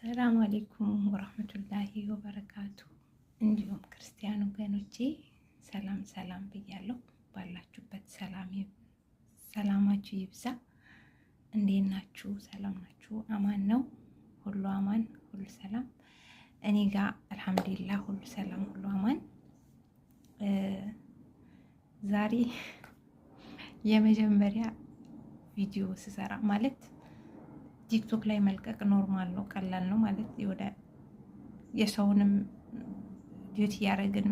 ሰላም አለይኩም ወራህመቱላሂ ወበረካቱ። እንዲሁም ክርስቲያን ወገኖቼ ሰላም ሰላም ብያለሁ። ባላችሁበት ሰላማችሁ ይብዛ። እንዴት ናችሁ? ሰላም ናችሁ? አማን ነው? ሁሉ አማን፣ ሁሉ ሰላም። እኔ ጋር አልሐምዱሊላህ ሁሉ ሰላም፣ ሁሉ አማን። ዛሬ የመጀመሪያ ቪዲዮ ስሰራ ማለት ቲክቶክ ላይ መልቀቅ ኖርማል ነው፣ ቀላል ነው ማለት ወደ የሰውንም ዲዩቲ ያደረግን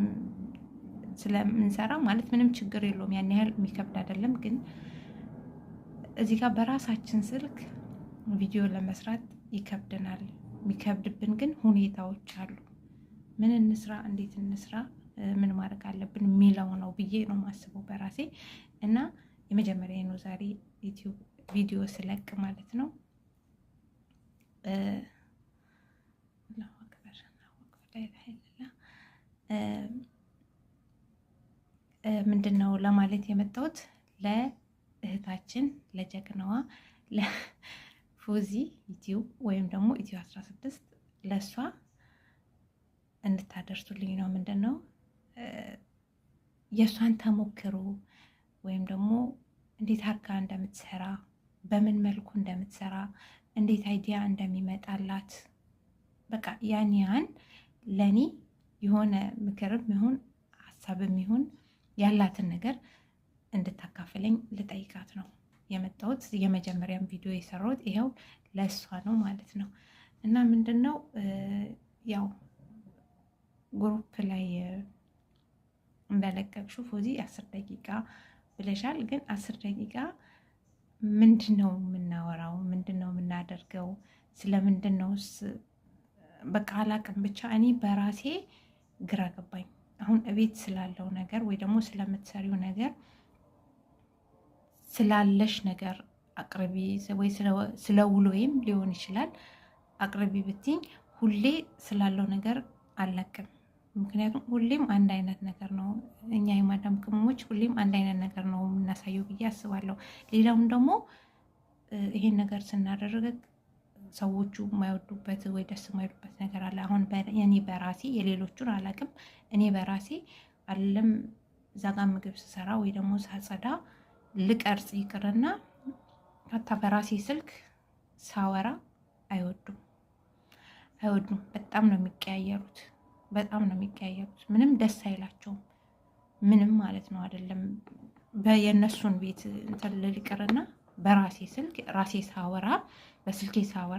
ስለምንሰራ ማለት ምንም ችግር የለውም። ያን ያህል የሚከብድ አይደለም። ግን እዚህ ጋር በራሳችን ስልክ ቪዲዮ ለመስራት ይከብደናል። የሚከብድብን ግን ሁኔታዎች አሉ። ምን እንስራ፣ እንዴት እንስራ፣ ምን ማድረግ አለብን የሚለው ነው ብዬ ነው የማስበው በራሴ እና የመጀመሪያ ነው ዛሬ ዩቲዩብ ቪዲዮ ስለቅ ማለት ነው። ምንድን ነው ለማለት የመጣሁት ለእህታችን ለጀግናዋ ለፎዚ ዩቲዩብ ወይም ደግሞ ኢትዮ 16 ለእሷ እንድታደርሱልኝ ነው። ምንድን ነው የእሷን ተሞክሮ ወይም ደግሞ እንዴት አድርጋ እንደምትሰራ በምን መልኩ እንደምትሰራ እንዴት አይዲያ እንደሚመጣላት በቃ ያን ለኔ የሆነ ምክርም ይሁን ሀሳብም ይሁን ያላትን ነገር እንድታካፍለኝ ልጠይቃት ነው የመጣሁት። የመጀመሪያም ቪዲዮ የሰራሁት ይኸው ለእሷ ነው ማለት ነው። እና ምንድን ነው ያው ግሩፕ ላይ እንደለቀቅሽው ፎዚ 10 ደቂቃ ብለሻል። ግን 10 ደቂቃ ምንድን ነው የምናወራው? ምንድን ነው የምናደርገው? ስለምንድን ነው በቃ አላቅም። ብቻ እኔ በራሴ ግራ ገባኝ። አሁን እቤት ስላለው ነገር ወይ ደግሞ ስለምትሰሪው ነገር ስላለሽ ነገር አቅርቢ፣ ወይ ስለ ውሎዬም ሊሆን ይችላል አቅርቢ ብትኝ ሁሌ ስላለው ነገር አላቅም። ምክንያቱም ሁሌም አንድ አይነት ነገር ነው፣ እኛ የማዳም ቅመሞች ሁሌም አንድ አይነት ነገር ነው የምናሳየው ብዬ አስባለሁ። ሌላውን ደግሞ ይሄን ነገር ስናደርግ ሰዎቹ የማይወዱበት ወይ ደስ የማይሉበት ነገር አለ። አሁን እኔ በራሴ የሌሎቹን አላቅም። እኔ በራሴ አለም እዛ ጋ ምግብ ስሰራ ወይ ደግሞ ሳጸዳ ልቀርጽ ይቅርና ካታ በራሴ ስልክ ሳወራ አይወዱም። በጣም ነው የሚቀያየሩት። ምንም ደስ አይላቸውም። ምንም ማለት ነው አይደለም። የእነሱን ቤት እንትን ልል ይቅርና በራሴ ስልክ ራሴ ሳወራ በስልኬ ሳወራ